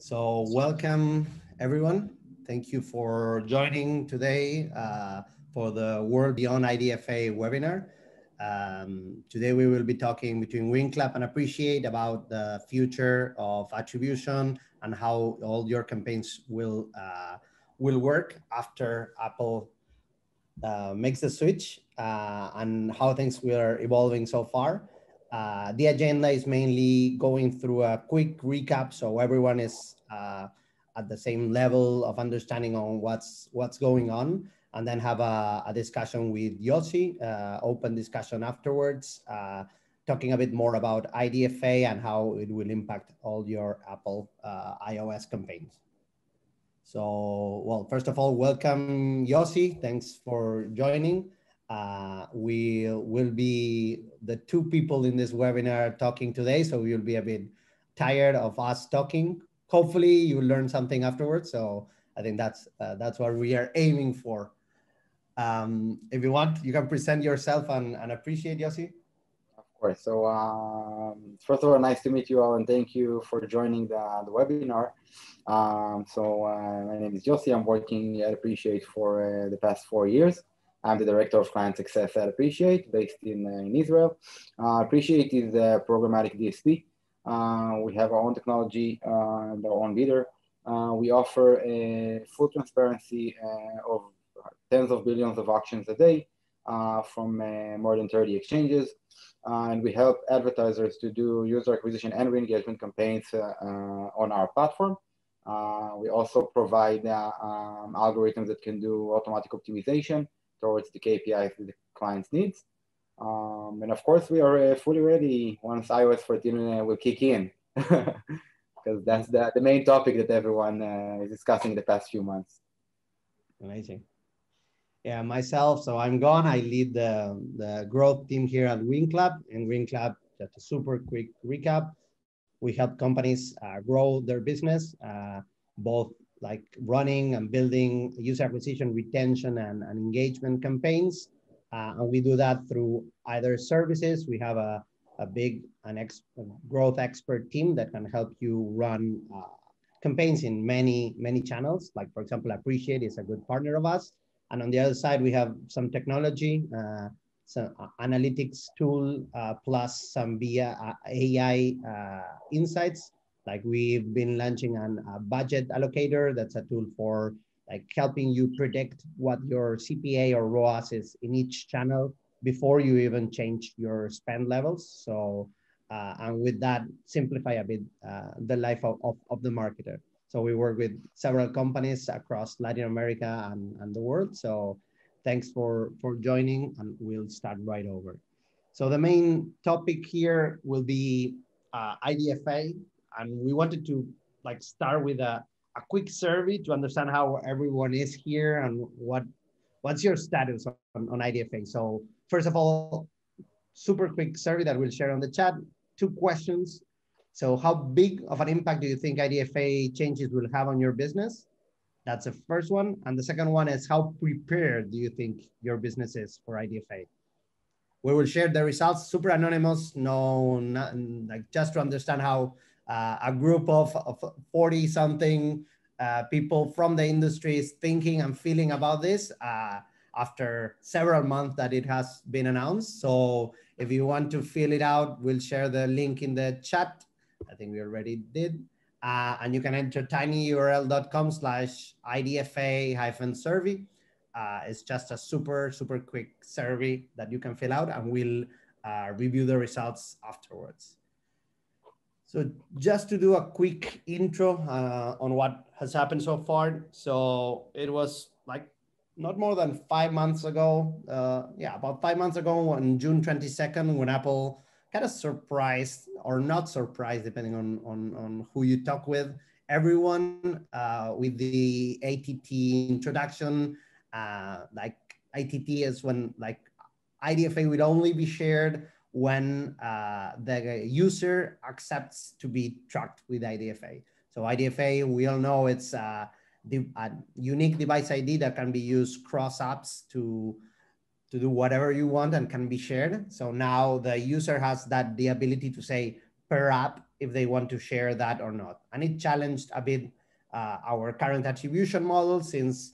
So welcome everyone. Thank you for joining today for the World Beyond IDFA webinar. Today we will be talking between Winclap and Appreciate about the future of attribution and how all your campaigns will work after Apple makes the switch and how things were evolving so far. The agenda is mainly going through a quick recap so everyone is at the same level of understanding on what's going on, and then have a discussion with Yossi, open discussion afterwards, talking a bit more about IDFA and how it will impact all your Apple iOS campaigns. So, well, first of all, welcome Yossi. Thanks for joining. We will be the two people in this webinar talking today, so you'll be a bit tired of us talking. Hopefully you learn something afterwards. So I think that's what we are aiming for. If you want, you can present yourself and Appreciate, Yossi. Of course. So first of all, nice to meet you all, and thank you for joining the webinar. My name is Yossi. I'm working at Appreciate for the past 4 years. I'm the Director of Client Success at Appreciate, based in Israel. Appreciate is a programmatic DSP. We have our own technology and our own bidder. We offer a full transparency of tens of billions of auctions a day from more than 30 exchanges. And we help advertisers to do user acquisition and re-engagement campaigns on our platform. We also provide algorithms that can do automatic optimization towards the KPIs that the clients needs. And of course, we are fully ready once iOS 14 will kick in, because that's the main topic that everyone is discussing the past few months. Amazing. Yeah, myself, so I'm Gon. I lead the growth team here at Winclap. In Winclap, just a super quick recap, we help companies grow their business, both like running and building user acquisition, retention, and engagement campaigns. And we do that through either services. We have a big growth expert team that can help you run campaigns in many channels. Like, for example, Appreciate is a good partner of us. And on the other side, we have some technology, some analytics tool, plus some AI insights. Like, we've been launching a budget allocator. That's a tool for like helping you predict what your CPA or ROAS is in each channel before you even change your spend levels. So, and with that, simplify a bit the life of the marketer. So we work with several companies across Latin America and the world. So thanks for joining, and we'll start right over. So the main topic here will be IDFA. And we wanted to like start with a quick survey to understand how everyone is here and what's your status on IDFA. So first of all, super quick survey that we'll share on the chat. 2 questions. So how big of an impact do you think IDFA changes will have on your business? That's the first one. And the second one is, how prepared do you think your business is for IDFA? We will share the results, super anonymous, like just to understand how a group of 40-something people from the industry is thinking and feeling about this after several months that it has been announced. So if you want to fill it out, we'll share the link in the chat. I think we already did. And you can enter tinyurl.com/IDFA-survey. It's just a super quick survey that you can fill out, and we'll review the results afterwards. So just to do a quick intro on what has happened so far. So it was like not more than 5 months ago. About 5 months ago on June 22nd, when Apple kind of surprised or not surprised, depending on who you talk with, everyone with the ATT introduction. Like ATT is when like IDFA would only be shared when the user accepts to be tracked with IDFA. So IDFA, we all know it's a unique device ID that can be used cross apps to do whatever you want and can be shared. So now the user has the ability to say per app if they want to share that or not. And it challenged a bit our current attribution model, since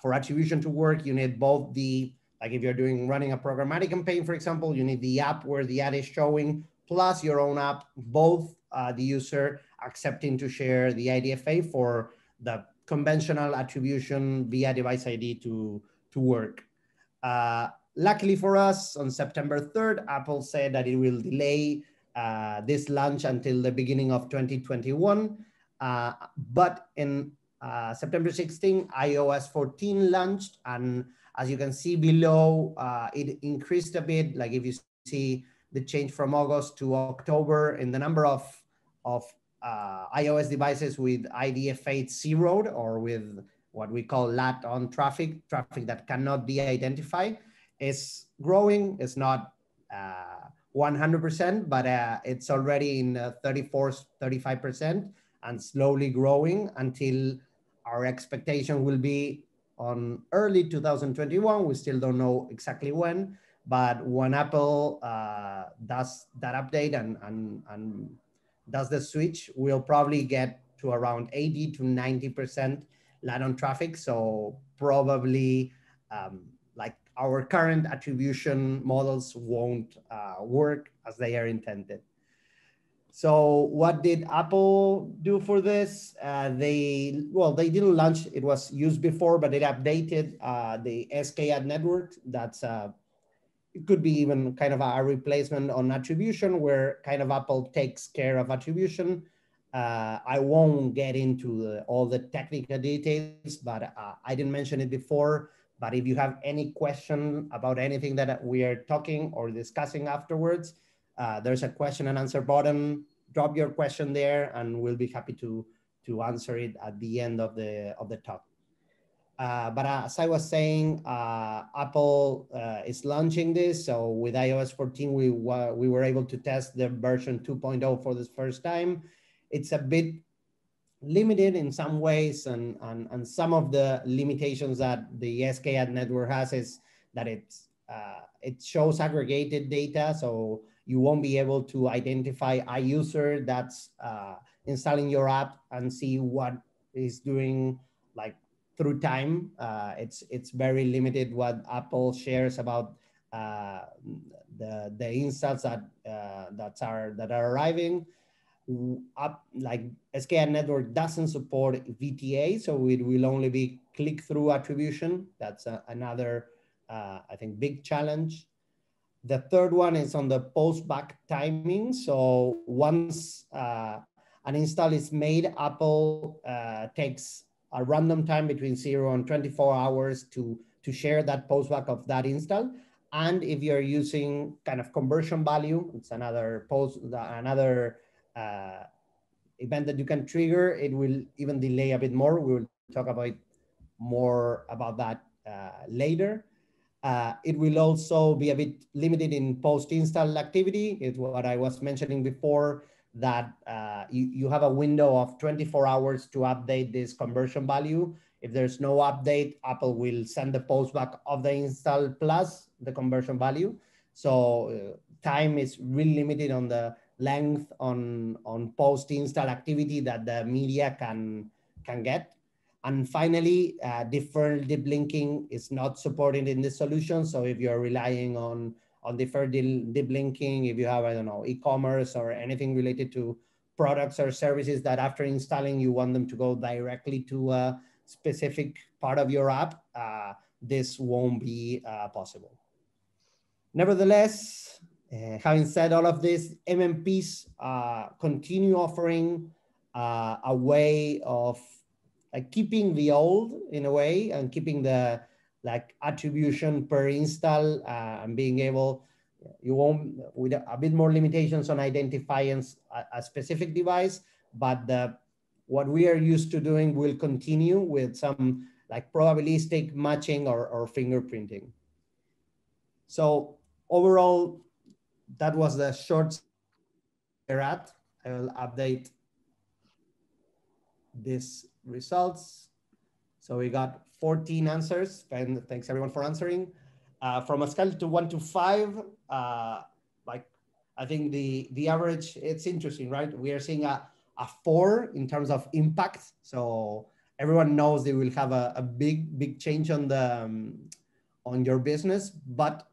for attribution to work, you need both the, like if you're running a programmatic campaign, for example, you need the app where the ad is showing, plus your own app, both the user accepting to share the IDFA for the conventional attribution via device ID to work. Luckily for us, on September 3rd, Apple said that it will delay this launch until the beginning of 2021. But in September 16, iOS 14 launched, and as you can see below, it increased a bit. Like if you see the change from August to October in the number of iOS devices with IDFA zeroed, or with what we call LAT on traffic that cannot be identified, is growing. It's not 100%, but it's already in 34, 35%, and slowly growing until our expectation will be on early 2021. We still don't know exactly when, but when Apple does that update and does the switch, we'll probably get to around 80 to 90% LAT on traffic. So probably like our current attribution models won't work as they are intended. So what did Apple do for this? They didn't launch, it was used before, but it updated the SKAdnetwork. That's it could be even kind of a replacement on attribution, where kind of Apple takes care of attribution. I won't get into all the technical details, but I didn't mention it before. But if you have any question about anything that we are talking or discussing afterwards, there's a question and answer button. Drop your question there, and we'll be happy to answer it at the end of the talk. But as I was saying, Apple is launching this. So with iOS 14, we were able to test the version 2.0 for the first time. It's a bit limited in some ways, and some of the limitations that the SKAdnetwork has is that it shows aggregated data, so you won't be able to identify a user that's installing your app and see what is doing like through time. It's very limited what Apple shares about the installs that are arriving. Like SKAdnetwork doesn't support VTA, so it will only be click-through attribution. That's another, I think, big challenge. The third one is on the post-back timing. So once an install is made, Apple takes a random time between 0 and 24 hours to share that post-back of that install. And if you're using kind of conversion value, it's another event that you can trigger. It will even delay a bit more. We will talk about more about that later. It will also be a bit limited in post-install activity. It's what I was mentioning before, that you have a window of 24 hours to update this conversion value. If there's no update, Apple will send the postback of the install plus the conversion value. So time is really limited on the length on post-install activity that the media can get. And finally, deferred deep linking is not supported in this solution. So if you're relying on deferred deep linking, if you have, I don't know, e-commerce or anything related to products or services that after installing, you want them to go directly to a specific part of your app, this won't be possible. Nevertheless, having said all of this, MMPs continue offering a way of keeping the old in a way, and keeping the attribution per install, and being able, you won't, with a bit more limitations on identifying a specific device, but what we are used to doing will continue with some probabilistic matching or fingerprinting. So overall, that was the short we're at. I will update these results. So we got 14 answers, and thanks everyone for answering. From a scale to 1 to 5, I think the average, it's interesting, right? We are seeing a 4 in terms of impact. So everyone knows they will have a big change on the on your business, but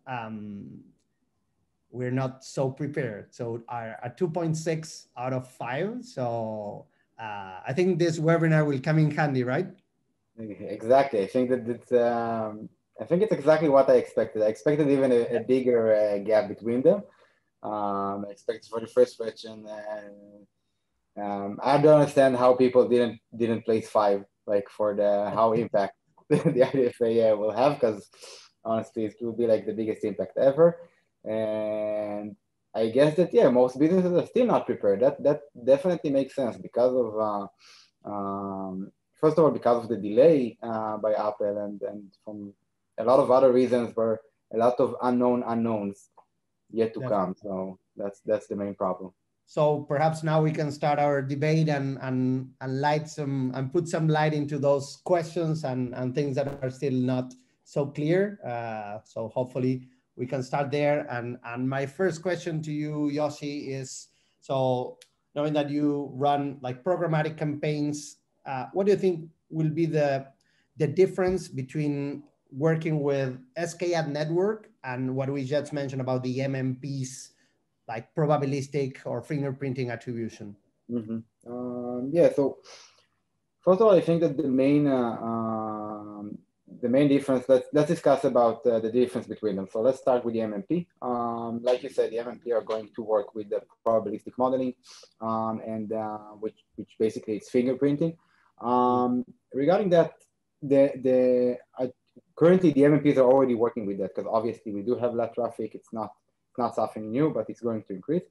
we're not so prepared. So a 2.6 out of 5. So I think this webinar will come in handy, right? Exactly. I think that it's I think it's exactly what I expected. I expected even a bigger gap between them. I expected for the first question. I don't understand how people didn't place 5, like for the how impact the IDFA will have, because honestly it will be like the biggest impact ever. And I guess that most businesses are still not prepared. That definitely makes sense because of first of all, because of the delay by Apple, and from a lot of other reasons, where a lot of unknowns yet to come. So that's the main problem. So perhaps now we can start our debate and light some and put some light into those questions and things that are still not so clear. So hopefully we can start there. And my first question to you, Yossi, is, so knowing that you run like programmatic campaigns, what do you think will be the difference between working with SKAdnetwork and what we just mentioned about the MMPs, like probabilistic or fingerprinting attribution? So first of all, I think that the main difference, let's discuss about the difference between them. So let's start with the MMP. Like you said, the MMP are going to work with the probabilistic modeling, and which basically is fingerprinting. Regarding that, currently the MMPs are already working with that, because obviously we do have LAT traffic. It's not something new, but it's going to increase.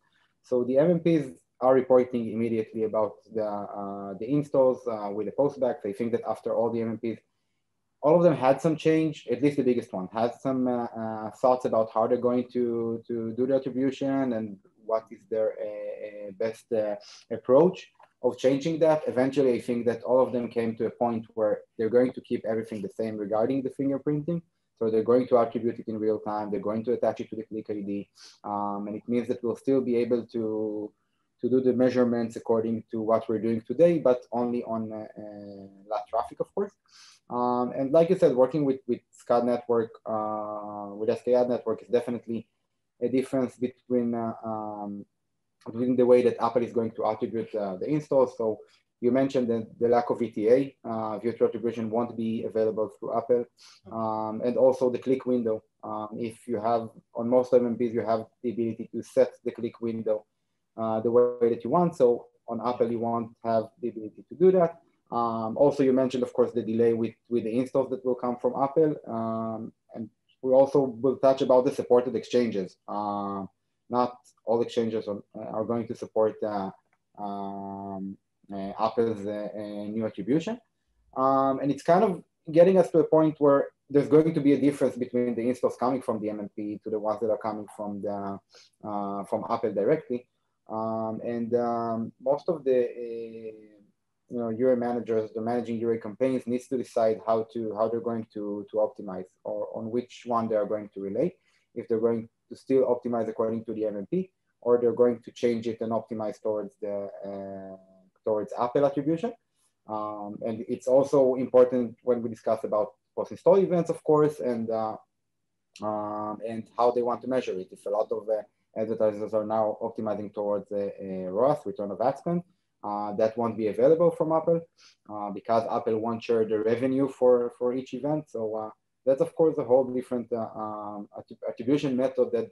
So the MMPs are reporting immediately about the installs with the postbacks. I think that after all the MMPs, all of them had some change. At least the biggest one had some thoughts about how they're going to do the attribution and what is their best approach of changing that. Eventually, I think that all of them came to a point where they're going to keep everything the same regarding the fingerprinting. So they're going to attribute it in real time. They're going to attach it to the click ID. And it means that we'll still be able to do the measurements according to what we're doing today, but only on LAT traffic, of course. And like you said, working with SKAdnetwork, with SKAdnetwork is definitely a difference between the way that Apple is going to attribute the installs. So you mentioned the lack of VTA, virtual attribution won't be available through Apple. And also the click window. If you have, on most MMPs, you have the ability to set the click window the way that you want. So on Apple, you won't have the ability to do that. Also, you mentioned, of course, the delay with the installs that will come from Apple. And we also will touch about the supported exchanges. Not all exchanges are going to support Apple's new attribution. And it's kind of getting us to a point where there's going to be a difference between the installs coming from the MMP to the ones that are coming from Apple directly. Most of the UA managers, the managing UA campaigns, needs to decide how they're going to optimize, or on which one they are going to relay. If they're going to still optimize according to the MMP, or they're going to change it and optimize towards Apple attribution. And it's also important when we discuss about post-install events, of course, and how they want to measure it. If a lot of advertisers are now optimizing towards ROAS, return of ad spend, that won't be available from Apple because Apple won't share the revenue for each event. So that's, of course, a whole different attribution method that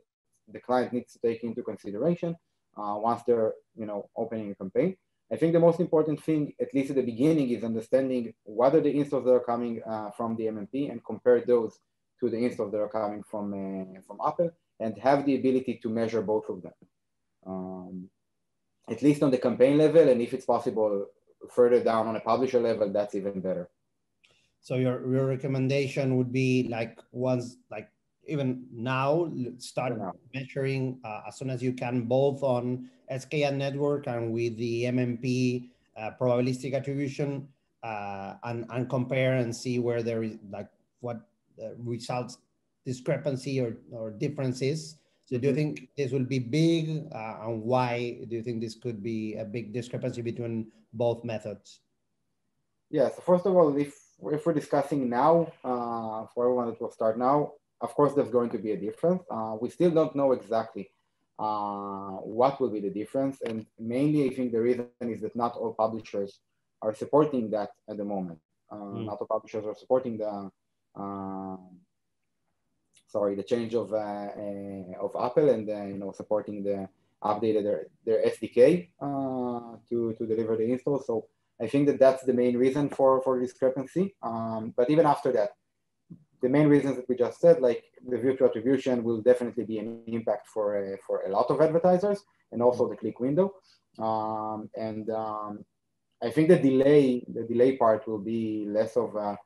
the client needs to take into consideration once they're opening a campaign. I think the most important thing, at least at the beginning, is understanding what are the installs that are coming from the MMP and compare those to the installs that are coming from Apple, and have the ability to measure both of them, at least on the campaign level, and if it's possible, further down on a publisher level, that's even better. So your recommendation would be even now, start measuring as soon as you can, both on SKAdnetwork and with the MMP probabilistic attribution, and compare and see where there is what the results discrepancy or difference is, So do you think this will be big, and why do you think this could be a big discrepancy between both methods? Yeah, so first of all, if we're discussing now, for everyone that will start now, of course, there's going to be a difference. We still don't know exactly what will be the difference. And mainly, I think the reason is that not all publishers are supporting that at the moment. Not all publishers are supporting the change of Apple, and supporting the updated their SDK to deliver the install. So I think that that's the main reason for discrepancy. But even after that, the main reasons that we just said, like the view to attribution, will definitely be an impact for a lot of advertisers, and also the click window. I think the delay part will be less of a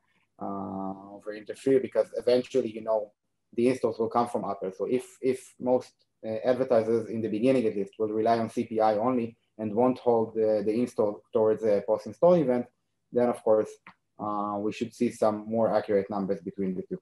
interfere, because eventually, the installs will come from Apple. So if most advertisers in the beginning at least will rely on CPI only and won't hold the install towards a post-install event, then of course we should see some more accurate numbers between the two.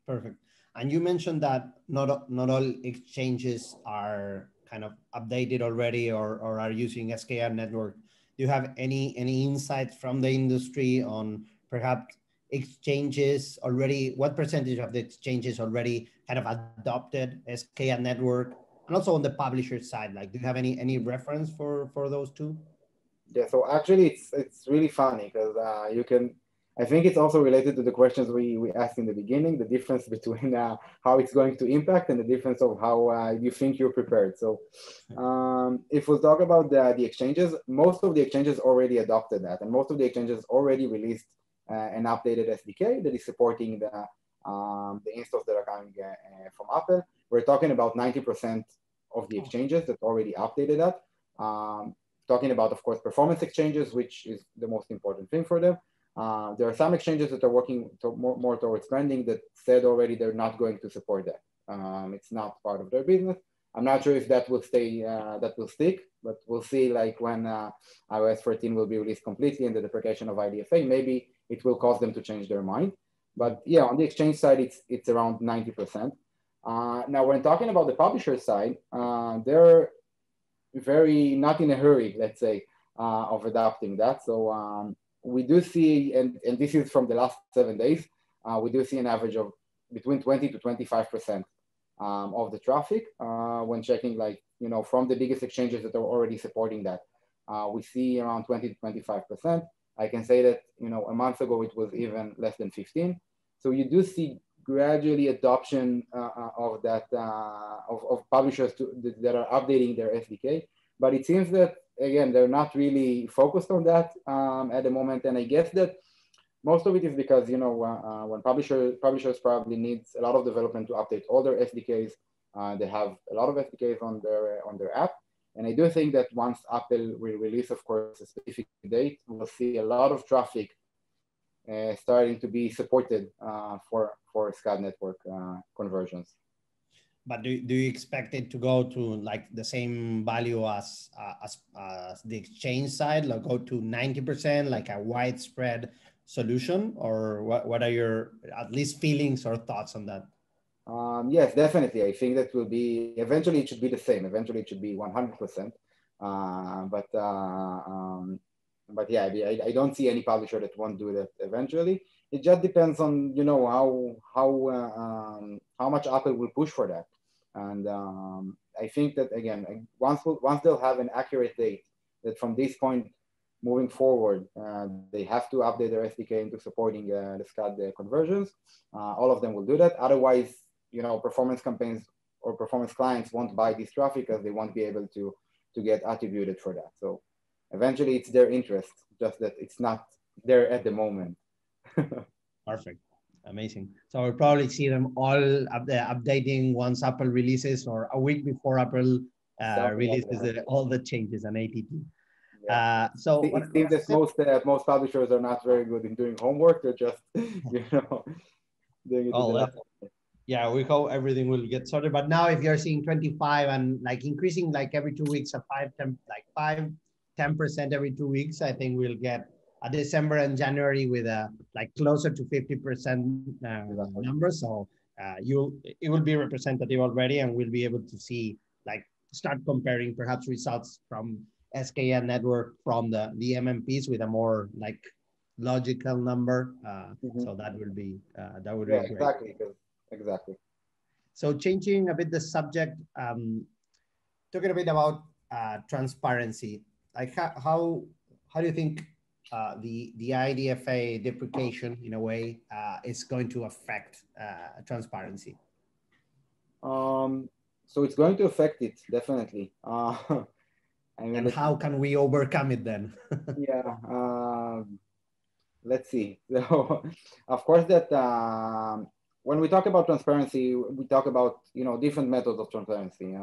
Perfect. And you mentioned that not all exchanges are kind of updated already or are using SKAdnetwork. Do you have any insights from the industry on perhaps exchanges already? What percentage of the exchanges already kind of adopted SKAdnetwork? And also on the publisher side, like, do you have any reference for those two? Yeah, so actually it's really funny because I think it's also related to the questions we asked in the beginning, the difference between how it's going to impact and the difference of how you think you're prepared. So if we'll talk about the exchanges, most of the exchanges already adopted that, and most of the exchanges already released an updated SDK that is supporting the installs that are coming from Apple. We're talking about 90% of the exchanges that already updated that. Talking about, of course, performance exchanges, which is the most important thing for them. There are some exchanges that are working more towards branding that said already they're not going to support that. It's not part of their business. I'm not sure if that will stick, but we'll see, like when iOS 14 will be released completely and the deprecation of IDFA, maybe it will cause them to change their mind. But yeah, on the exchange side, it's around 90%. Now, when talking about the publisher side, they're very not in a hurry, let's say, of adopting that. So we do see, and this is from the last 7 days, we do see an average of between 20 to 25% of the traffic when checking, like, from the biggest exchanges that are already supporting that. We see around 20 to 25%. I can say that, a month ago, it was even less than 15. So you do see gradually adoption of that, of publishers that are updating their SDK. But it seems that, again, they're not really focused on that at the moment. And I guess that most of it is because, when publishers probably needs a lot of development to update all their SDKs. They have a lot of SDKs on their app. And I do think that once Apple will release, of course, a specific date, we'll see a lot of traffic starting to be supported for SKAdnetwork conversions. But do you expect it to go to like the same value as the exchange side, like go to 90%, like a widespread solution, or what are your at least feelings or thoughts on that? Yes, definitely. I think that will be, eventually it should be the same. Eventually it should be 100%. But yeah, I don't see any publisher that won't do that eventually. It just depends on, how much Apple will push for that. And I think that, again, once they'll have an accurate date that from this point moving forward, they have to update their SDK into supporting the SKAd conversions. All of them will do that. Otherwise, performance campaigns or performance clients won't buy this traffic because they won't be able to get attributed for that. So eventually it's their interest, just that it's not there at the moment. Perfect. Amazing. So we'll probably see them all updating once Apple releases, or a week before Apple releases all the changes on ATT. Yeah. So it seems that most publishers are not very good in doing homework. They're just, doing it. Yeah, we hope everything will get sorted. But now, if you're seeing 25 and like increasing like every 2 weeks, 10% every 2 weeks, I think we'll get a December and January with a like closer to 50% number. So it will be representative already, and we'll be able to see, like, start comparing perhaps results from SKAdnetwork from the MMPs with a more like logical number. So that will be great. Exactly. Exactly. So changing a bit the subject, talking a bit about transparency. Like how do you think the IDFA deprecation in a way is going to affect transparency? So it's going to affect it, definitely. I mean, and how can we overcome it then? Yeah, let's see. So, of course, that when we talk about transparency, we talk about different methods of transparency.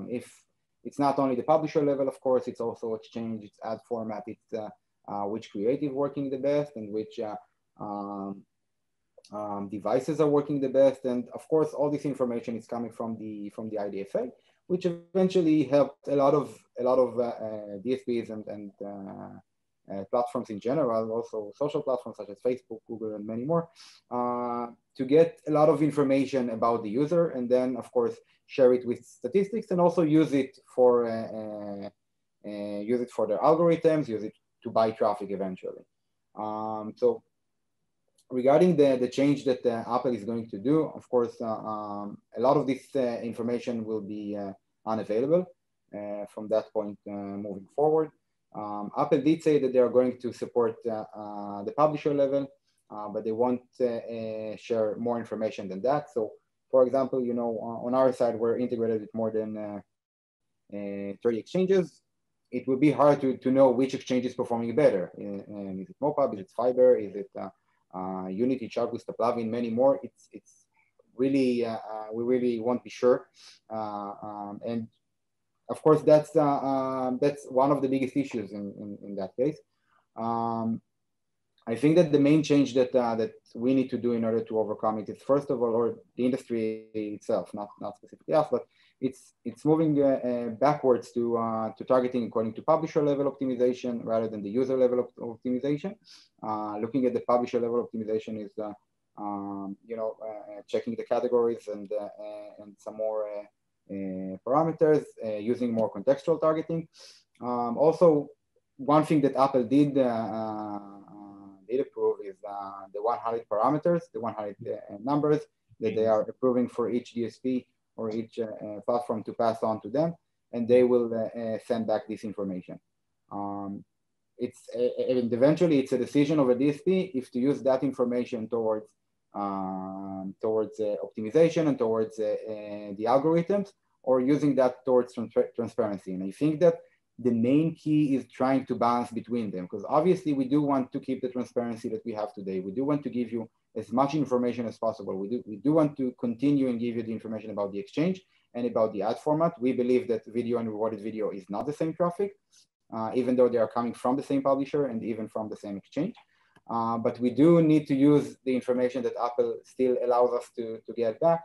If it's not only the publisher level, of course, it's also exchange, it's ad format, it's which creative working the best, and which devices are working the best, and of course, all this information is coming from the IDFA, which eventually helped a lot of DSPs and platforms in general, also social platforms such as Facebook, Google, and many more, to get a lot of information about the user, and then of course share it with statistics, and also use it for their algorithms, use it to buy traffic eventually. So regarding the change that Apple is going to do, of course, a lot of this information will be unavailable from that point moving forward. Apple did say that they are going to support the publisher level, but they won't share more information than that. So, for example, on our side, we're integrated with more than 30 exchanges. It would be hard to know which exchange is performing better. Is it Mopub? Is it Fiber? Is it Unity, Chartboost, Plavin, many more? It's really we really won't be sure, and of course that's one of the biggest issues in that case. I think that the main change that we need to do in order to overcome it is, first of all, or the industry itself, not specifically us, but it's moving backwards to targeting according to publisher level optimization rather than the user level of optimization. Looking at the publisher level optimization is checking the categories and some more parameters, using more contextual targeting. Also, one thing that Apple did approve is the 100 parameters, the 100 numbers that they are approving for each DSP or each platform to pass on to them, and they will send back this information. Eventually it's a decision of a DSP if to use that information towards optimization and towards the algorithms, or using that towards transparency. And I think that the main key is trying to balance between them, because obviously we do want to keep the transparency that we have today. We do want to give you as much information as possible. We do want to continue and give you the information about the exchange and about the ad format. We believe that video and rewarded video is not the same traffic, even though they are coming from the same publisher and even from the same exchange. But we do need to use the information that Apple still allows us to get back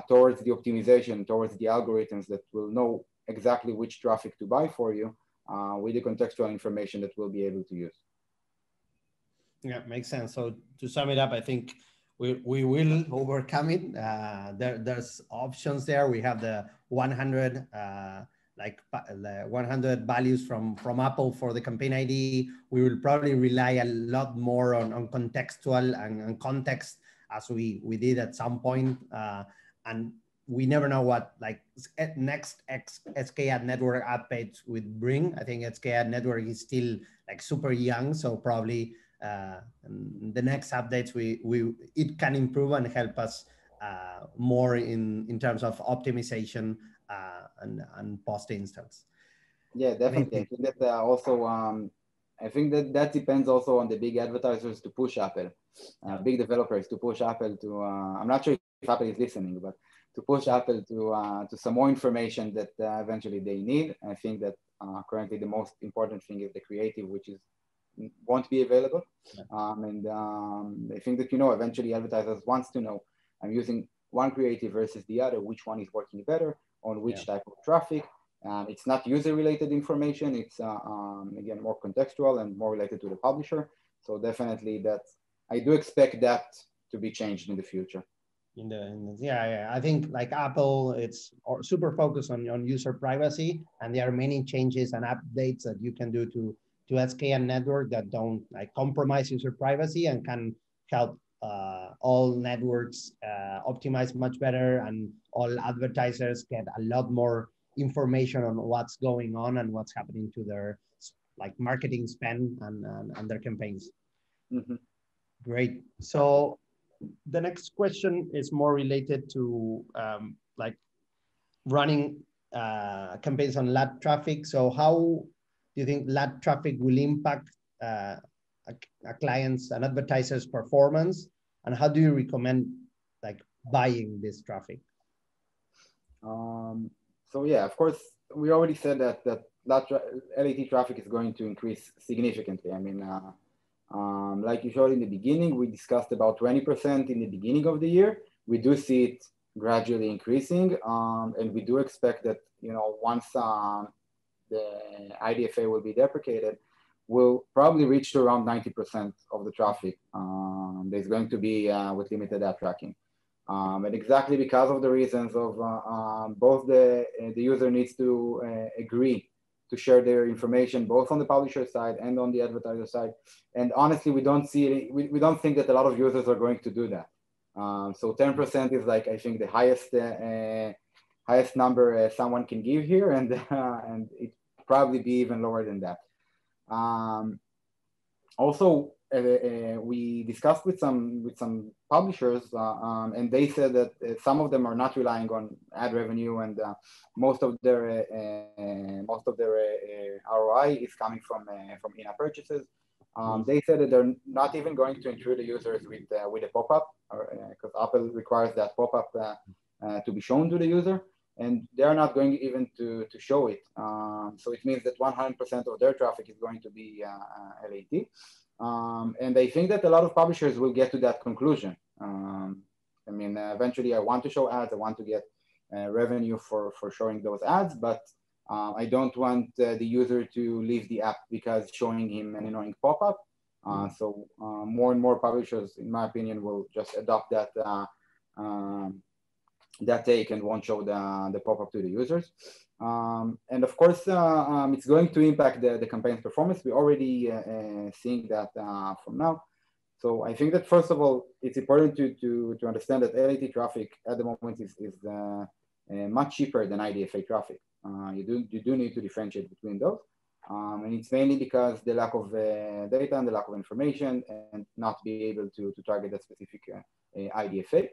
towards the optimization, towards the algorithms that will know exactly which traffic to buy for you with the contextual information that we'll be able to use. Yeah, makes sense. So to sum it up, I think we will overcome it. There's options there. We have the 100 100 values from Apple for the campaign ID. We will probably rely a lot more on contextual and context, as we did at some point. And we never know what next SKAdnetwork updates would bring. I think SKAdnetwork is still super young, so probably the next updates it can improve and help us more in terms of optimization and post instance. Yeah, definitely. I think that also I think that depends also on the big advertisers to push Apple, big developers to push Apple to. I'm not sure if Apple is listening, but to push Apple to some more information that eventually they need. I think that currently the most important thing is the creative, which won't be available. And I think that, eventually advertisers wants to know, I'm using one creative versus the other, which one is working better on which type of traffic. It's not user-related information. It's, again, more contextual and more related to the publisher. So definitely I do expect that to be changed in the future. Yeah, I think like Apple, it's super focused on user privacy, and there are many changes and updates that you can do to SKAdnetwork that don't like compromise user privacy and can help all networks optimize much better, and all advertisers get a lot more information on what's going on and what's happening to their like marketing spend and their campaigns. Mm-hmm. Great. So the next question is more related to like running campaigns on LAT traffic. So how do you think LAT traffic will impact a client's and advertiser's performance? And how do you recommend like buying this traffic? So yeah, of course, we already said that LAT traffic is going to increase significantly. I mean, like you showed in the beginning, we discussed about 20% in the beginning of the year. We do see it gradually increasing, and we do expect that, you know, once the IDFA will be deprecated, we'll probably reach to around 90% of the traffic. There's going to be with limited ad tracking. And exactly because of the reasons of both the user needs to agree to share their information, both on the publisher side and on the advertiser side. And honestly, we don't see, we don't think that a lot of users are going to do that. So 10% is like, I think the highest number someone can give here, and it probably be even lower than that. Also, we discussed with some publishers, and they said that some of them are not relying on ad revenue, and most of their ROI is coming from in-app purchases. They said that they're not even going to intrude the users with a pop-up, because Apple requires that pop-up to be shown to the user, and they're not going even to show it. So it means that 100% of their traffic is going to be LAT. And I think that a lot of publishers will get to that conclusion. I mean, eventually I want to show ads, I want to get revenue for showing those ads, but I don't want the user to leave the app because showing him an annoying pop-up. So more and more publishers, in my opinion, will just adopt that that take and won't show the pop-up to the users. And of course, it's going to impact the campaign's performance. We're already seeing that from now. So I think that first of all, it's important to understand that LAT traffic at the moment is much cheaper than IDFA traffic. You do need to differentiate between those. And it's mainly because the lack of data and the lack of information, and not be able to target that specific IDFA.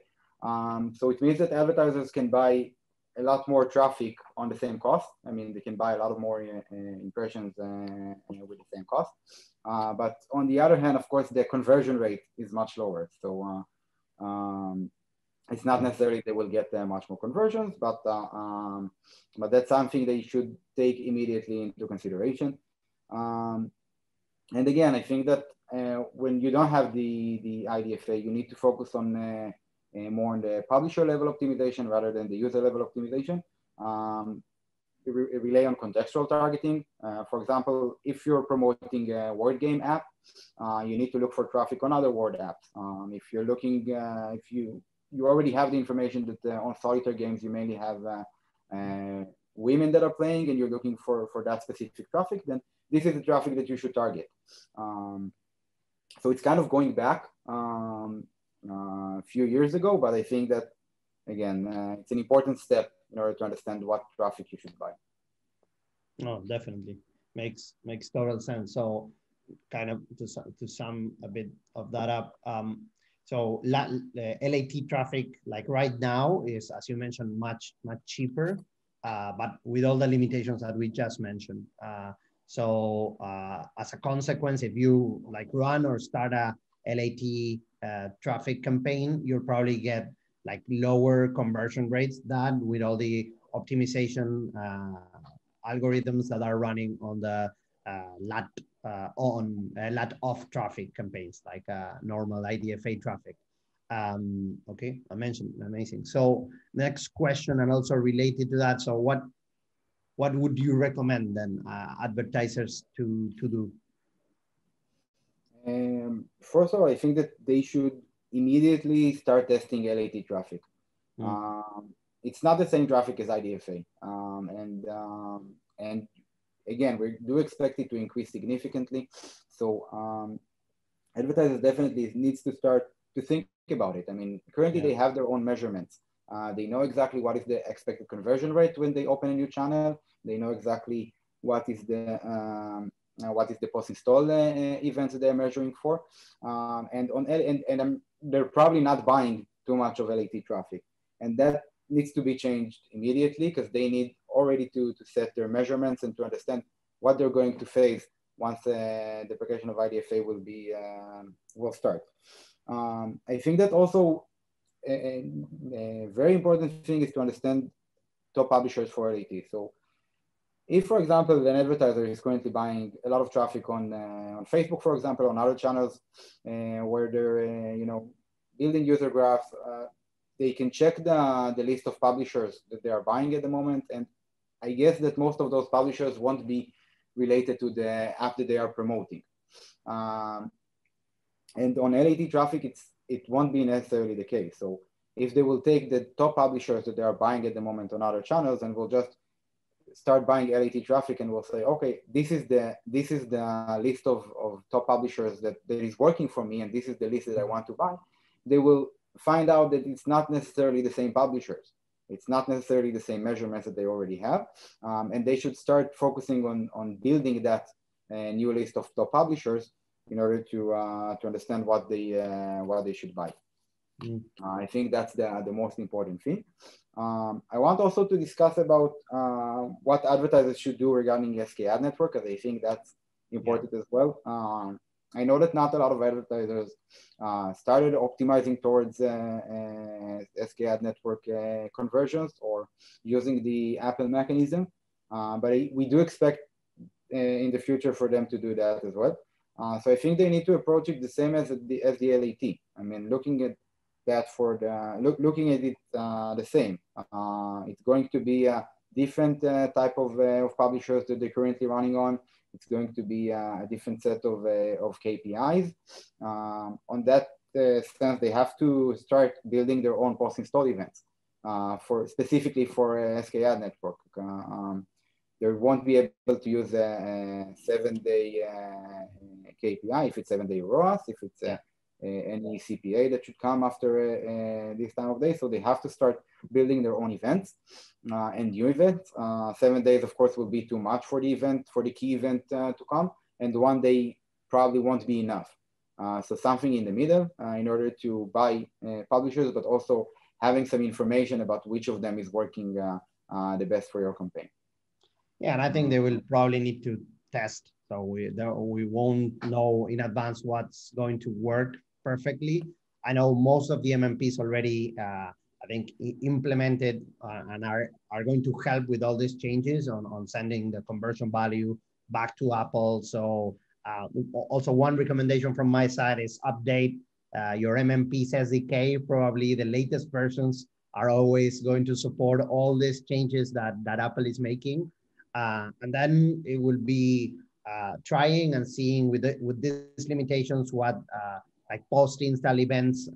So it means that advertisers can buy a lot more traffic on the same cost. I mean, they can buy a lot of more impressions with the same cost. But on the other hand, of course, the conversion rate is much lower. So it's not necessarily they will get much more conversions, but that's something they should take immediately into consideration. And again, I think that when you don't have the IDFA, you need to focus on more on the publisher level optimization rather than the user level optimization. Rely on contextual targeting. For example, if you're promoting a word game app, you need to look for traffic on other word apps. If you're looking, if you already have the information that on solitaire games, you mainly have women that are playing, and you're looking for that specific traffic, then this is the traffic that you should target. So it's kind of going back a few years ago, but I think that, again, it's an important step in order to understand what traffic you should buy. No, definitely makes total sense. So kind of to sum a bit of that up, so the LAT traffic, like right now, is, as you mentioned, much cheaper, but with all the limitations that we just mentioned. So as a consequence, if you like run or start a LAT traffic campaign, you'll probably get like lower conversion rates than with all the optimization algorithms that are running on the LAT LAT off traffic campaigns, like normal IDFA traffic. Okay, I mentioned, amazing. So next question, and also related to that, so what would you recommend then advertisers to do? First of all, I think that they should immediately start testing LAT traffic. It's not the same traffic as IDFA. And again, we do expect it to increase significantly. So advertisers definitely needs to start to think about it. I mean, currently they have their own measurements. They know exactly what is the expected conversion rate when they open a new channel. They know exactly what is the post-install events that they're measuring for, and they're probably not buying too much of LAT traffic, and that needs to be changed immediately because they need already to set their measurements and to understand what they're going to face once the deprecation of IDFA will start. I think that also a very important thing is to understand top publishers for LAT. So if, for example, an advertiser is currently buying a lot of traffic on Facebook, for example, on other channels where they're building user graphs, they can check the list of publishers that they are buying at the moment. And I guess that most of those publishers won't be related to the app that they are promoting. And on LAT traffic, it won't be necessarily the case. So if they will take the top publishers that they are buying at the moment on other channels and will just start buying LAT traffic and will say, okay, this is the list of top publishers that is working for me, and this is the list that I want to buy, they will find out that it's not necessarily the same publishers. It's not necessarily the same measurements that they already have. And they should start focusing on building that new list of top publishers in order to understand what they should buy. I think that's the most important thing. I want also to discuss about what advertisers should do regarding SKAdnetwork, because I think that's important as well. I know that not a lot of advertisers started optimizing towards SKAdnetwork conversions or using the Apple mechanism, but we do expect in the future for them to do that as well. So I think they need to approach it the same as the LAT. I mean, looking at that looking at it the same. It's going to be a different type of publishers that they're currently running on. It's going to be a different set of KPIs. On that sense, they have to start building their own post-install events specifically for SKAdnetwork. They won't be able to use a 7-day KPI if it's 7-day ROAS, if it's any CPA that should come after this time of day. So they have to start building their own events and new events. 7 days, of course, will be too much for the key event to come. And 1 day probably won't be enough. So something in the middle in order to buy publishers, but also having some information about which of them is working the best for your campaign. Yeah, and I think they will probably need to test. So we won't know in advance what's going to work perfectly. I know most of the MMPs already, I think, implemented and are going to help with all these changes on sending the conversion value back to Apple. So also one recommendation from my side is update your MMP's SDK. Probably the latest versions are always going to support all these changes that Apple is making. And then it will be trying and seeing with these limitations what like post-install events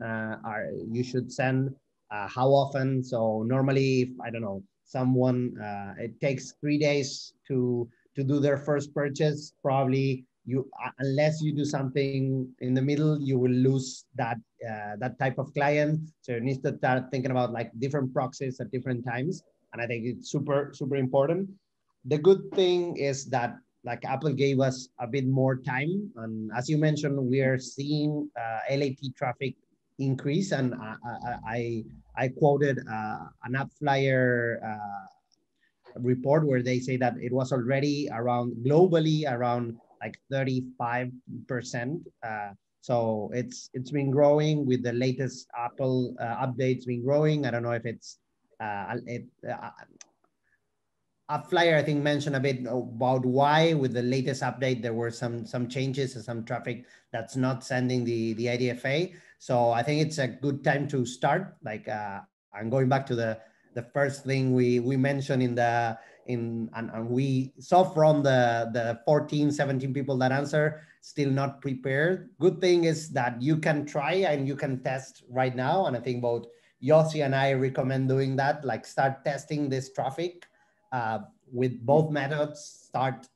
you should send, how often. So normally, if I don't know, someone it takes 3 days to do their first purchase, probably unless you do something in the middle, you will lose that type of client. So you need to start thinking about like different proxies at different times, and I think it's super important. The good thing is that like Apple gave us a bit more time. And as you mentioned, we are seeing LAT traffic increase. And I quoted an AppFlyer report where they say that it was already globally around like 35%. So it's been growing with the latest Apple updates been growing. I don't know if it's AppFlyer, I think, mentioned a bit about why with the latest update there were some changes and some traffic that's not sending the IDFA. So I think it's a good time to start. Like I'm going back to the the first thing we mentioned and we saw from the 14, 17 people that answer, still not prepared. Good thing is that you can try and you can test right now. And I think both Yossi and I recommend doing that, like start testing this traffic with both methods, start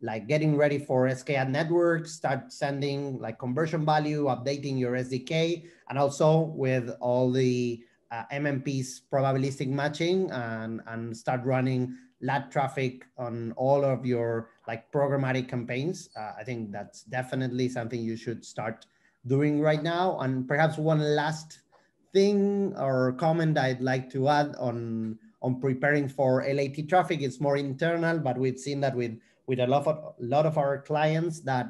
like getting ready for SKAdnetwork, start sending like conversion value, updating your SDK, and also with all the MMP's probabilistic matching and start running LAT traffic on all of your like programmatic campaigns. I think that's definitely something you should start doing right now. And perhaps one last thing or comment I'd like to add on preparing for LAT traffic, it's more internal, but we've seen that with a lot of our clients that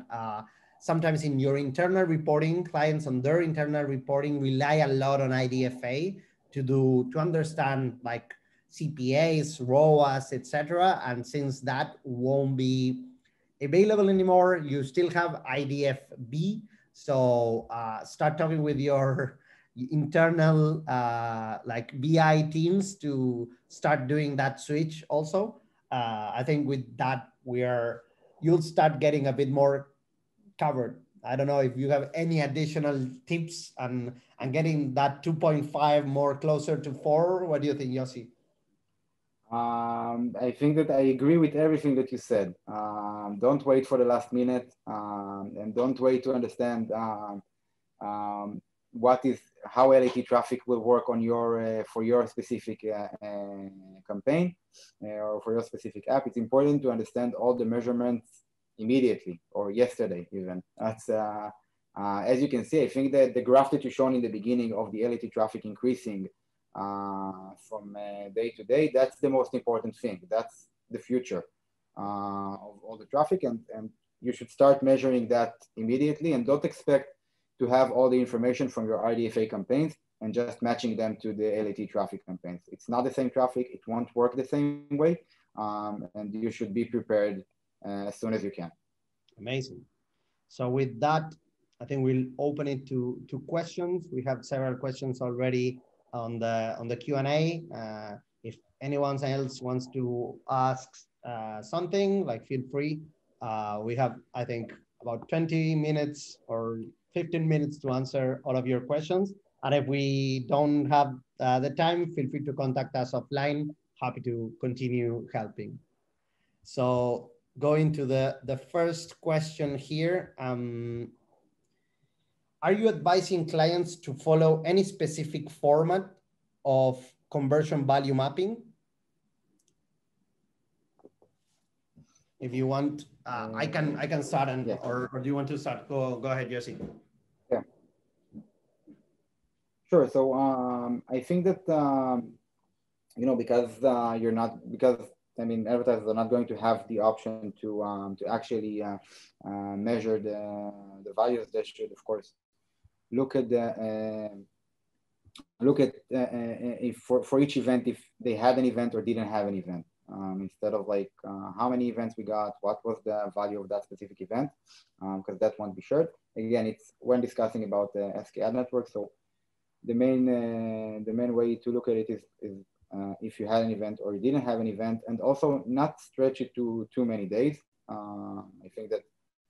sometimes in your internal reporting, clients on their internal reporting rely a lot on IDFA to understand like CPAs, ROAS, etc. And since that won't be available anymore, you still have IDFB. So start talking with your internal like BI teams to start doing that switch also. I think with that, you'll start getting a bit more covered. I don't know if you have any additional tips and getting that 2.5 more closer to 4. What do you think, Yossi? I think that I agree with everything that you said. Don't wait for the last minute, and don't wait to understand how LAT traffic will work on your for your specific campaign or for your specific app. It's important to understand all the measurements immediately or yesterday even. That's as you can see, I think that the graph that you shown in the beginning of the LAT traffic increasing from day to day, that's the most important thing. That's the future of all the traffic, and you should start measuring that immediately, and don't expect to have all the information from your IDFA campaigns and just matching them to the LAT traffic campaigns. It's not the same traffic. It won't work the same way, and you should be prepared as soon as you can. Amazing. So with that, I think we'll open it to questions. We have several questions already on the Q&A. If anyone else wants to ask something, like feel free. We have, I think, about 20 minutes or 15 minutes to answer all of your questions. And if we don't have the time, feel free to contact us offline. Happy to continue helping. So going to the first question here. Are you advising clients to follow any specific format of conversion value mapping? If you want, I can start, and yes. or do you want to start? Go ahead, Yossi. Yeah. Sure. So I think that you know, because advertisers are not going to have the option to actually measure the values. They should, of course, look at if for each event, if they had an event or didn't have an event, instead of like how many events we got, what was the value of that specific event, because that won't be shared. Again, it's when discussing about the SKAdnetwork. So the main way to look at it is if you had an event or you didn't have an event, and also not stretch it to too many days. I think that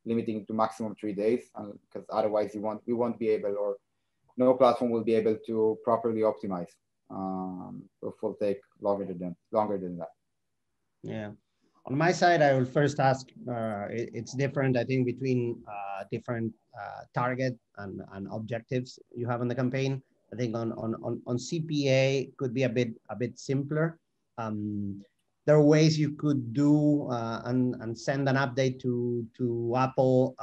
limiting to maximum 3 days, because otherwise we won't be able, or no platform will be able to properly optimize. It will take longer than that. Yeah. On my side, I will first ask, it's different, I think, between different target and objectives you have on the campaign. I think on CPA could be a bit simpler. There are ways you could do and send an update to Apple,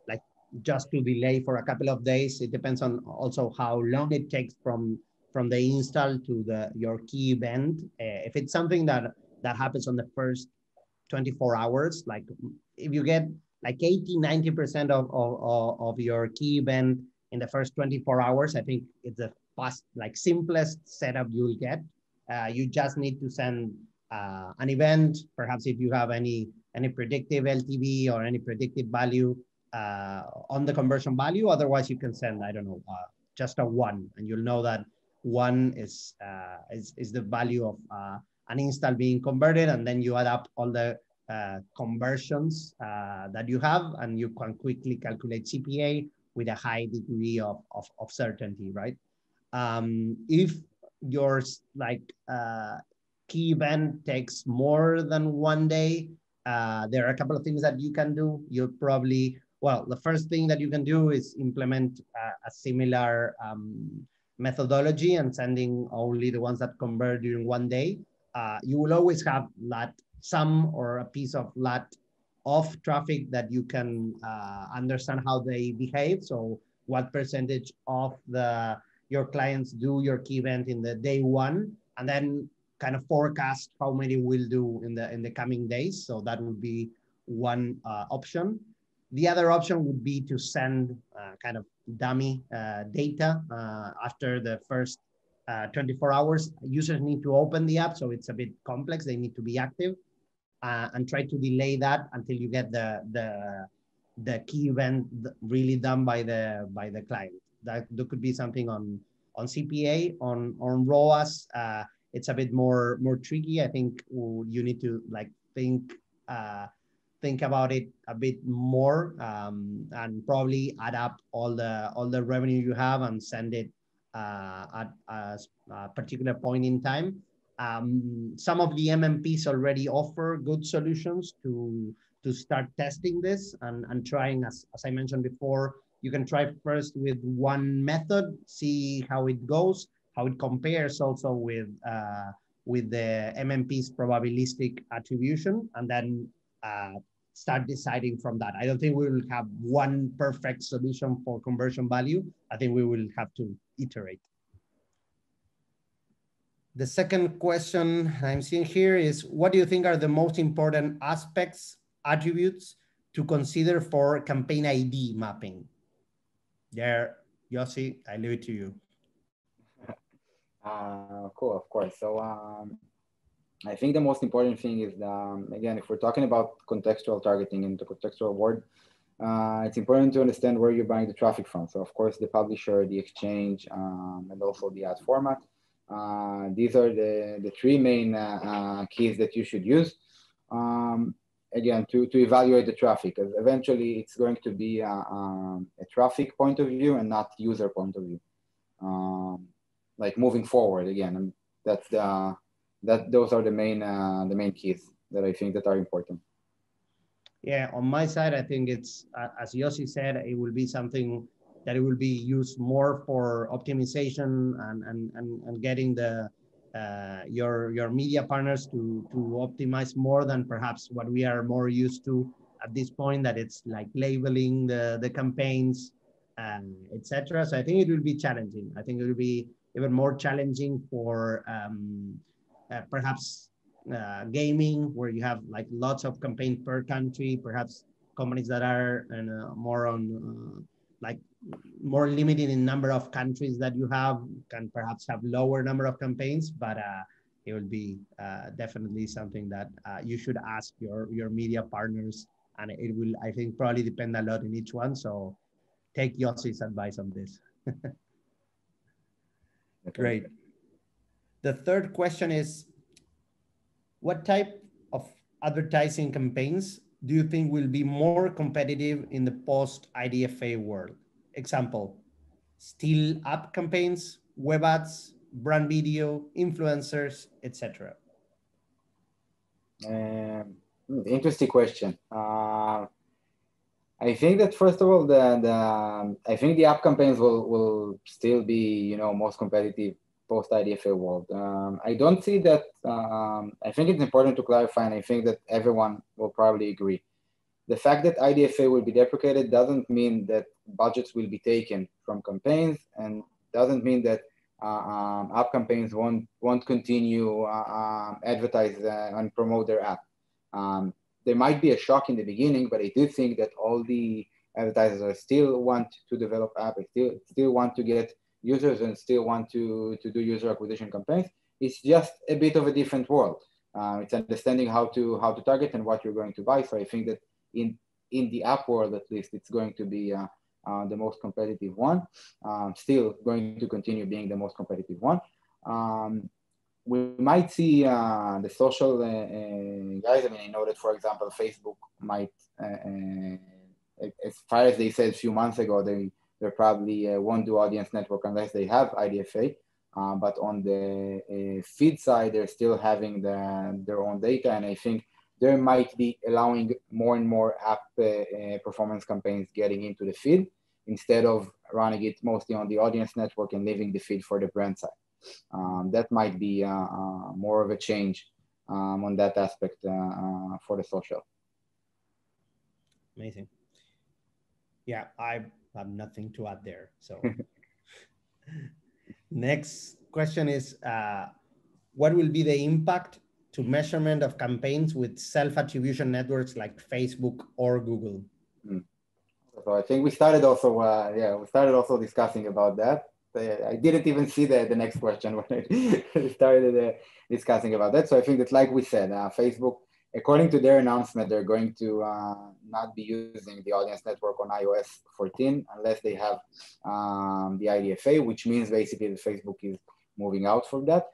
like just to delay for a couple of days. It depends on also how long it takes from the install to your key event. If it's something that happens on the first 24 hours, like if you get like 80–90% of your key event in the first 24 hours, I think it's the simplest setup you'll get. You just need to send an event, perhaps if you have any predictive LTV or any predictive value on the conversion value. Otherwise, you can send, I don't know, just a 1, and you'll know that one is the value of an install being converted, and then you add up all the conversions that you have, and you can quickly calculate CPA with a high degree of certainty, right? If your key event takes more than 1 day, there are a couple of things that you can do. You probably, well, the first thing that you can do is implement a similar methodology and sending only the ones that convert during 1 day. You will always have LAT, some or a piece of LAT off traffic that you can understand how they behave. So what percentage of your clients do your key event in the day one, and then kind of forecast how many will do in the coming days. So that would be one option. The other option would be to send kind of dummy data after the first 24 hours. Users need to open the app, so it's a bit complex. They need to be active, and try to delay that until you get the key event really done by the client. That could be something on CPA, on ROAS. It's a bit more tricky. I think you need to think about it a bit more, and probably add up all the revenue you have and send it at a particular point in time. Some of the MMPs already offer good solutions to start testing this and trying, as I mentioned before. You can try first with one method, see how it goes, how it compares also with the MMP's probabilistic attribution, and then start deciding from that. I don't think we will have one perfect solution for conversion value. I think we will have to iterate. The second question I'm seeing here is, what do you think are the most important aspects, attributes to consider for campaign ID mapping? There, Yossi, I leave it to you. Cool, of course. So I think the most important thing is, again, if we're talking about contextual targeting in the contextual world, it's important to understand where you're buying the traffic from. So of course, the publisher, the exchange, and also the ad format. These are the three main keys that you should use. Again, to evaluate the traffic, because eventually it's going to be a traffic point of view and not user point of view. Like moving forward, again, and that's those are the main keys that I think that are important. Yeah, on my side, I think it's, as Yossi said, it will be something that it will be used more for optimization and getting your media partners to optimize more than perhaps what we are more used to at this point, that it's like labeling the campaigns, etc. So I think it will be challenging. I think it will be even more challenging for perhaps gaming, where you have like lots of campaigns per country. Perhaps companies that are more on like more limited in number of countries that you have can perhaps have lower number of campaigns, but it will be definitely something that you should ask your media partners, and it will, I think, probably depend a lot in each one. So take Yossi's advice on this. Great. The third question is, what type of advertising campaigns do you think will be more competitive in the post-IDFA world? Example, still app campaigns, web ads, brand video, influencers, etc. Interesting question. I think that first of all, I think the app campaigns will still be, most competitive post IDFA world. I don't see that. I think it's important to clarify, and I think that everyone will probably agree. The fact that IDFA will be deprecated doesn't mean that budgets will be taken from campaigns, and doesn't mean that app campaigns won't continue advertise and promote their app. There might be a shock in the beginning, but I do think that all the advertisers still want to develop app, still want to get users, and still want to do user acquisition campaigns. It's just a bit of a different world. It's understanding how to target and what you're going to buy. So I think that in the app world, at least, it's going to be the most competitive one, still going to continue being the most competitive one. We might see the social guys. I mean, I know that, for example, Facebook might, as far as they said a few months ago, they probably won't do audience network unless they have IDFA. But on the feed side, they're still having their own data. And I think there might be allowing more and more app performance campaigns getting into the feed instead of running it mostly on the audience network and leaving the feed for the brand side. That might be more of a change on that aspect for the social. Amazing. Yeah, I have nothing to add there. So next question is, what will be the impact to measurement of campaigns with self-attribution networks like Facebook or Google? So I think we started also, we started also discussing about that. I didn't even see the next question when I started discussing about that. So I think that, like we said, Facebook, according to their announcement, they're going to not be using the audience network on iOS 14 unless they have the IDFA, which means basically that Facebook is moving out from that.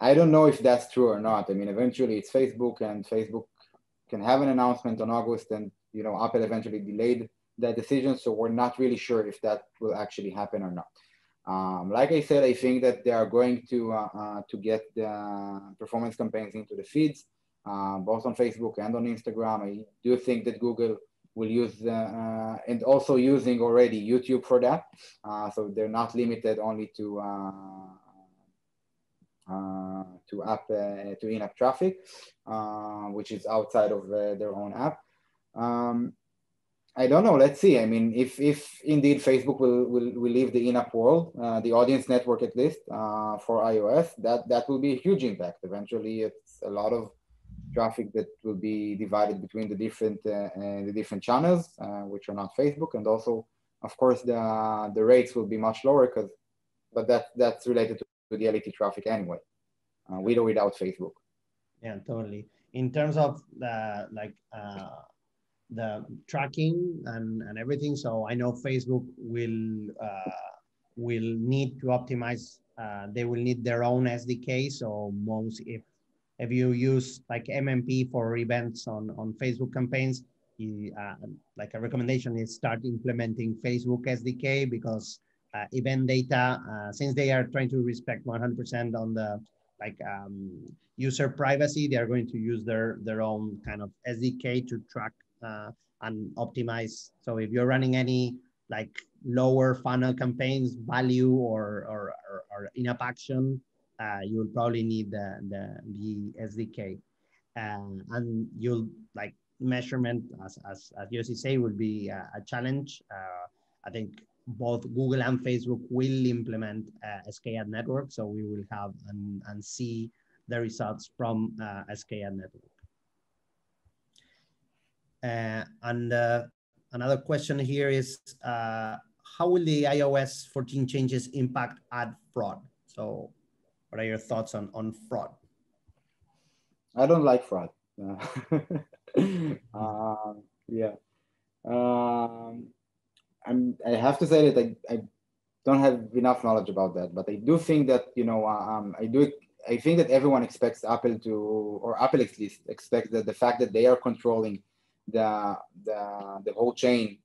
I don't know if that's true or not. I mean, eventually it's Facebook, and Facebook can have an announcement on August, and Apple eventually delayed that decision. So we're not really sure if that will actually happen or not. Like I said, I think that they are going to get the performance campaigns into the feeds, both on Facebook and on Instagram. I do think that Google will use, and also using already YouTube for that. So they're not limited only to in-app traffic, which is outside of their own app. I don't know. Let's see. I mean, if indeed Facebook will leave the in-app world, the audience network at least for iOS, that will be a huge impact. Eventually, it's a lot of traffic that will be divided between the different channels, which are not Facebook, and also, of course, the rates will be much lower but that's related to the LAT traffic anyway, with or without Facebook. Yeah, totally. In terms of the tracking and everything. So I know Facebook will need to optimize. They will need their own SDK. So if you use like MMP for events on Facebook campaigns, like a recommendation is start implementing Facebook SDK, because event data, since they are trying to respect 100% on the user privacy, they are going to use their own kind of SDK to track and optimize. So if you're running any like lower funnel campaigns, value or in-app action, you will probably need the SDK, and you'll like measurement as Yossi say will be a challenge. I think both Google and Facebook will implement SKAdnetwork, so we will have and see the results from SKAdnetwork. And another question here is, how will the iOS 14 changes impact ad fraud? So what are your thoughts on fraud? I don't like fraud. Yeah. I have to say that I don't have enough knowledge about that, but I do think that, I think that everyone expects Apple to, or Apple at least expects that the fact that they are controlling the whole chain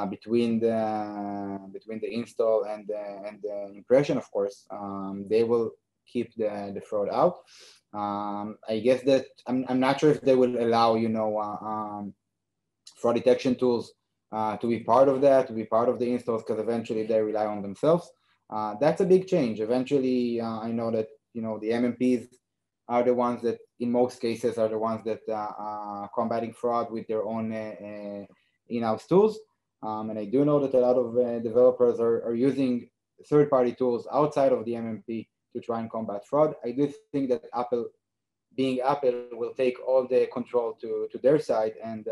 between the install and the impression, of course, they will keep the fraud out. I guess that I'm not sure if they will allow fraud detection tools to be part of that, to be part of the installs, because eventually they rely on themselves. That's a big change. Eventually, I know that the MMPs are the ones that, in most cases, are the ones that are combating fraud with their own in-house tools. And I do know that a lot of developers are using third-party tools outside of the MMP to try and combat fraud. I do think that Apple, being Apple, will take all the control to their side, and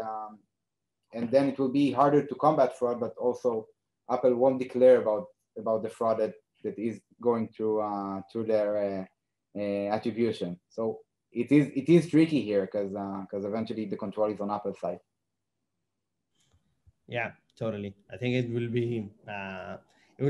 then it will be harder to combat fraud, but also Apple won't declare about the fraud that is going through their attribution. So it is tricky here because eventually the control is on Apple's side. Yeah, Totally. I think it will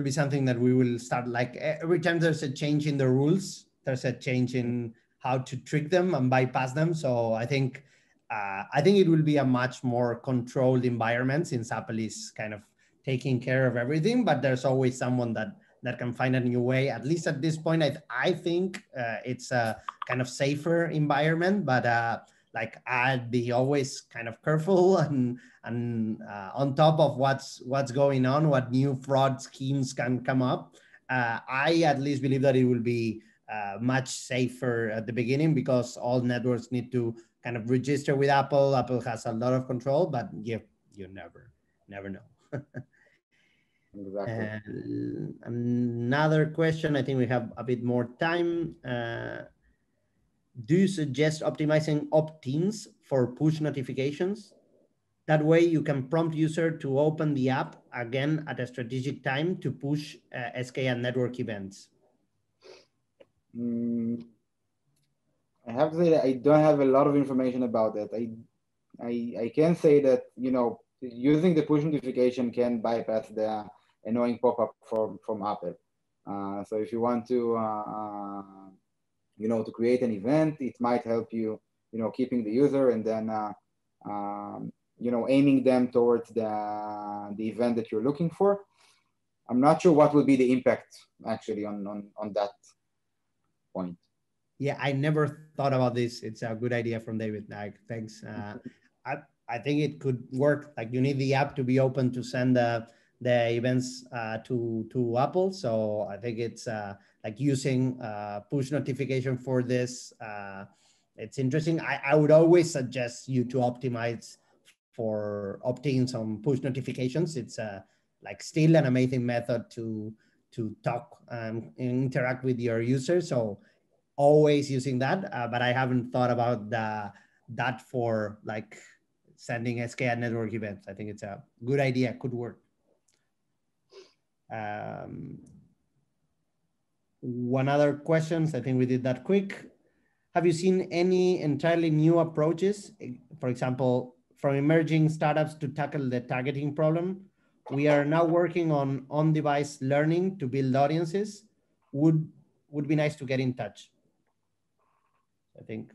be something that we will start, like every time there's a change in the rules, there's a change in how to trick them and bypass them. So I think it will be a much more controlled environment, since Apple is kind of taking care of everything, but there's always someone that can find a new way. At least at this point, I think it's a kind of safer environment, but like I'd be always kind of careful and on top of what's going on, what new fraud schemes can come up. I at least believe that it will be much safer at the beginning, because all networks need to kind of register with Apple. Apple has a lot of control, but you never know. Exactly. Another question, I think we have a bit more time. Do you suggest optimizing opt-ins for push notifications? That way you can prompt user to open the app again at a strategic time to push SKAdnetwork events. I have to say that I don't have a lot of information about that. I can say that, you know, using the push notification can bypass the annoying pop-up from Apple. So if you want to, you know, to create an event, it might help you, you know, keeping the user and then, you know, aiming them towards the event that you're looking for. I'm not sure what will be the impact actually on that point. Yeah, I never thought about this. It's a good idea from David. Like, thanks. I think it could work. Like, you need the app to be open to send the events to Apple. So I think it's like using push notification for this. It's interesting. I would always suggest you to optimize for opt-ins on push notifications. It's like still an amazing method to talk and interact with your users. So always using that, but I haven't thought about that for like sending SKAdnetwork events. I think it's a good idea, could work. One other questions, I think we did that quick. Have you seen any entirely new approaches, for example, from emerging startups to tackle the targeting problem? We are now working on device learning to build audiences. Would be nice to get in touch. I think,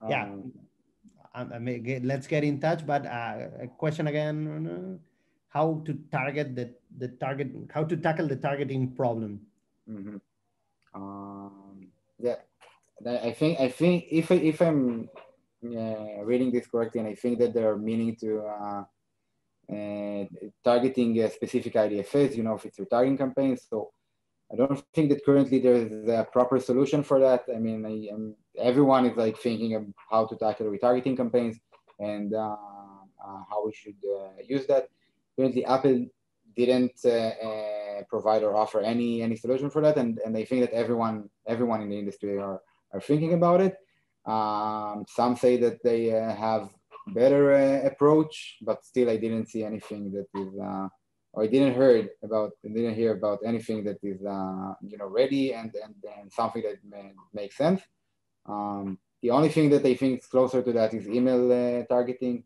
yeah. Let's get in touch. But a question again: how to target the target? How to tackle the targeting problem? Yeah, I think if I'm reading this correctly, and I think that they're meaning to targeting specific IDFAs, you know, if it's retargeting campaigns. So I don't think that currently there's a proper solution for that. I mean, everyone is like thinking of how to tackle retargeting campaigns and how we should use that. Currently, Apple didn't provide or offer any solution for that, and I think that everyone in the industry are thinking about it. Some say that they have better approach, but still I didn't see anything that is or I didn't hear about anything that is you know, ready and something that makes sense. The only thing that I think is closer to that is email targeting,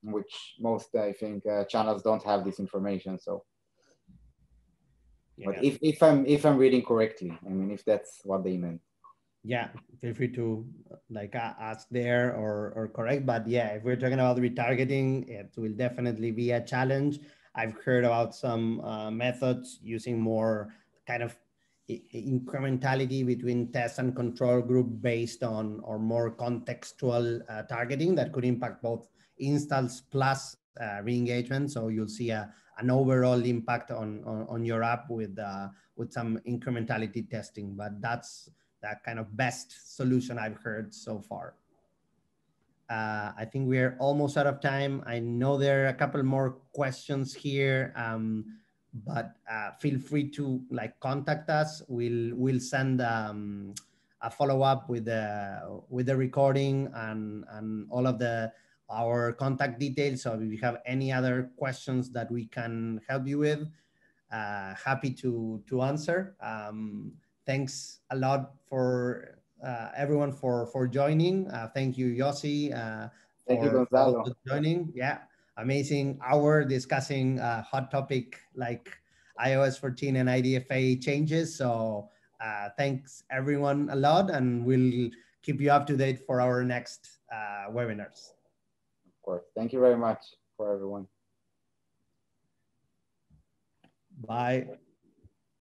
which most I think channels don't have this information. So, yeah. But if I'm reading correctly, I mean, if that's what they meant. Yeah, feel free to like ask there or correct. But yeah, if we're talking about retargeting, it will definitely be a challenge. I've heard about some methods using more kind of incrementality between test and control group based on or more contextual targeting that could impact both installs plus re-engagement. So you'll see an overall impact on your app with some incrementality testing. But that's that kind of best solution I've heard so far. I think we're almost out of time. I know there are a couple more questions here, but feel free to like contact us. We'll send a follow-up with the recording and all of our contact details. So if you have any other questions that we can help you with, happy to answer. Thanks a lot for everyone for joining. Thank you, Yossi, Thank you, for Gonzalo. also joining. Yeah, amazing hour discussing hot topic like iOS 14 and IDFA changes. So thanks everyone a lot, and we'll keep you up to date for our next webinars. Of course. Thank you very much for everyone. Bye.